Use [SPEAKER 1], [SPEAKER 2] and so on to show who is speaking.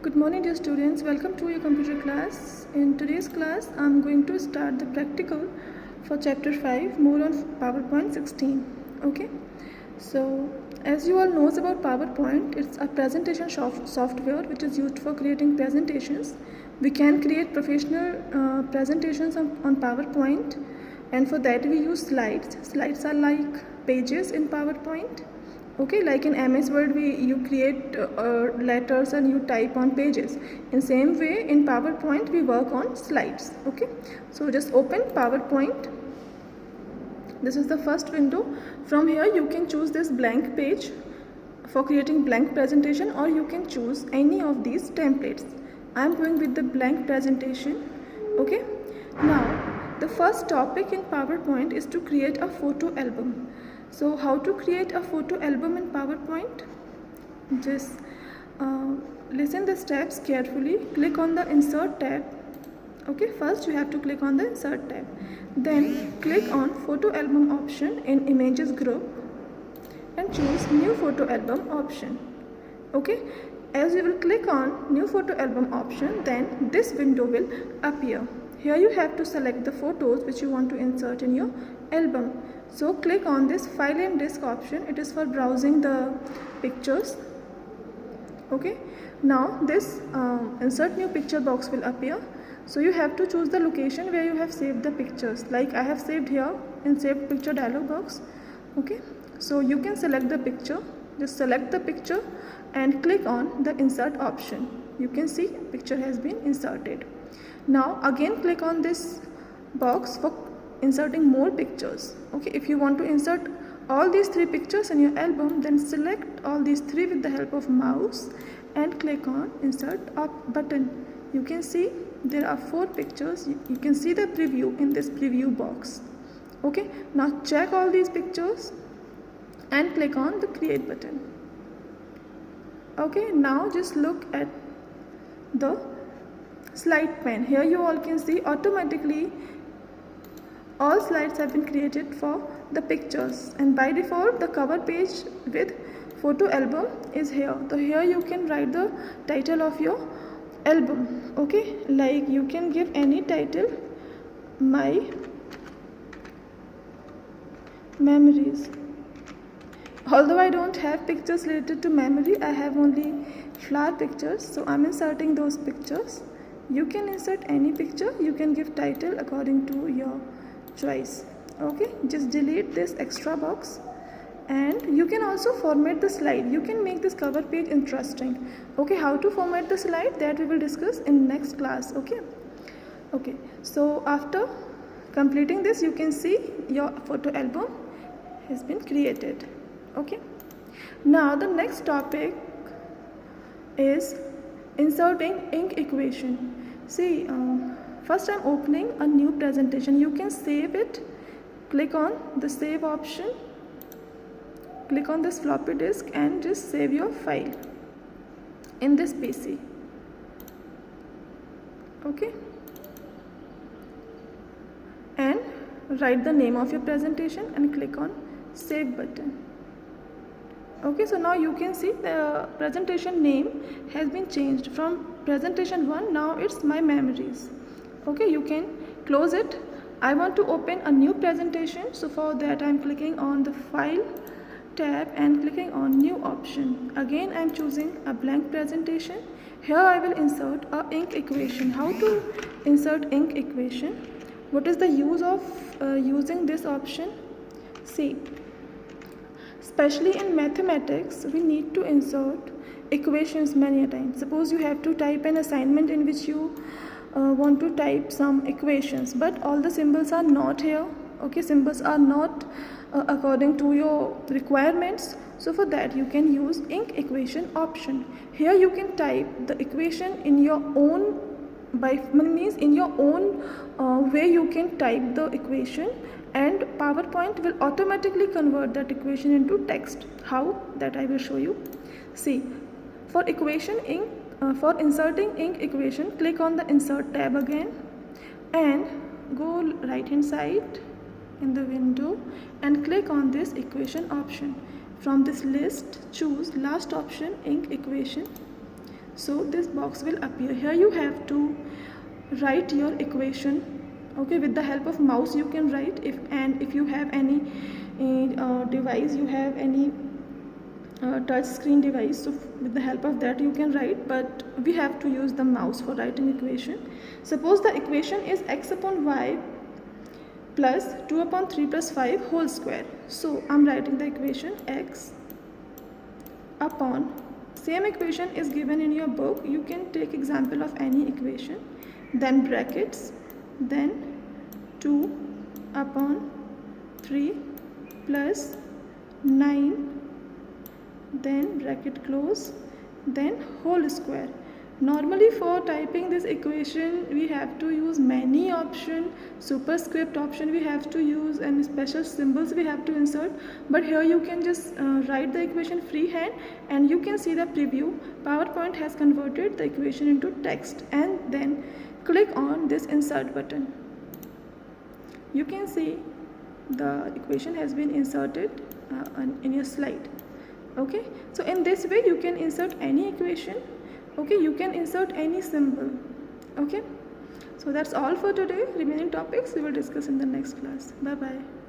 [SPEAKER 1] Good morning dear students, welcome to your computer class. In today's class, I am going to start the practical for chapter 5, more on PowerPoint 16. Okay, so as you all knows about PowerPoint, it's a presentation software which is used for creating presentations. We can create professional presentations on PowerPoint, and for that we use slides. Slides are like pages in PowerPoint. Okay, like in MS Word you create letters and you type on pages. In same way in PowerPoint we work on slides. Okay, so just open PowerPoint. This is the first window. From here you can choose this blank page for creating blank presentation, or you can choose any of these templates. I am going with the blank presentation. Okay, now the first topic in PowerPoint is to create a photo album. So how to create a photo album in PowerPoint? Just listen the steps carefully. Click on the insert tab. Okay, first you have to click on the insert tab. Then click on photo album option in images group and choose new photo album option. Okay, as you will click on new photo album option, then this window will appear. Here you have to select the photos which you want to insert in your album. So click on this file and disk option. It is for browsing the pictures. Okay, now this insert new picture box will appear. So you have to choose the location where you have saved the pictures. Like I have saved here in saved picture dialog box. Okay, so you can select the picture. Just select the picture and click on the insert option. You can see picture has been inserted. Now again click on this box for inserting more pictures. Okay, if you want to insert all these 3 pictures in your album, then select all these 3 with the help of mouse and click on insert up button. You can see there are 4 pictures. You can see the preview in this preview box. Okay, now check all these pictures and click on the create button. Okay, now just look at the slide pane. Here you all can see automatically all slides have been created for the pictures, and by default the cover page with photo album is here. So here you can write the title of your album. Okay, like you can give any title, my memories. Although I don't have pictures related to memory, I have only flower pictures, so I'm inserting those pictures. You can insert any picture. You can give title according to your choice. Okay, just delete this extra box, and you can also format the slide. You can make this cover page interesting. Okay, how to format the slide, that we will discuss in next class. Okay, so after completing this, you can see your photo album has been created. Okay, now the next topic is inserting ink equation. See, first I'm opening a new presentation. You can save it. Click on the save option. Click on this floppy disk and just save your file in this PC. Okay, and write the name of your presentation and click on save button. Okay, so now you can see the presentation name has been changed from presentation 1. Now it's my memories. Okay, you can close it. I want to open a new presentation, so for that I'm clicking on the file tab and clicking on new option. Again I'm choosing a blank presentation. Here I will insert a ink equation. How to insert ink equation? What is the use of using this option? See, especially in mathematics, we need to insert equations many a times. Suppose you have to type an assignment in which you want to type some equations, but all the symbols are not here. Okay, symbols are not according to your requirements. So for that you can use ink equation option. Here you can type the equation in your own, in your own way you can type the equation, and PowerPoint will automatically convert that equation into text. How? That I will show you. See, for for inserting ink equation, click on the insert tab again and go right hand side in the window and click on this equation option. From this list, choose last option, ink equation. so this box will appear. Here you have to write your equation. Okay, with the help of mouse you can write. If you have any device, you have any touch screen device, so with the help of that you can write, but we have to use the mouse for writing equation. Suppose the equation is x upon y plus 2 upon 3 plus 5 whole square. So I'm writing the equation x upon, same equation is given in your book, you can take example of any equation, then brackets, then 2 upon 3 plus 9, then bracket close, then whole square. Normally for typing this equation we have to use many option, superscript option we have to use, and special symbols we have to insert, but here you can just write the equation freehand, and you can see the preview. PowerPoint has converted the equation into text, and then click on this insert button. You can see the equation has been inserted in your slide. Okay, so in this way you can insert any equation. Okay, you can insert any symbol. Okay, so that's all for today. Remaining topics we will discuss in the next class. Bye bye.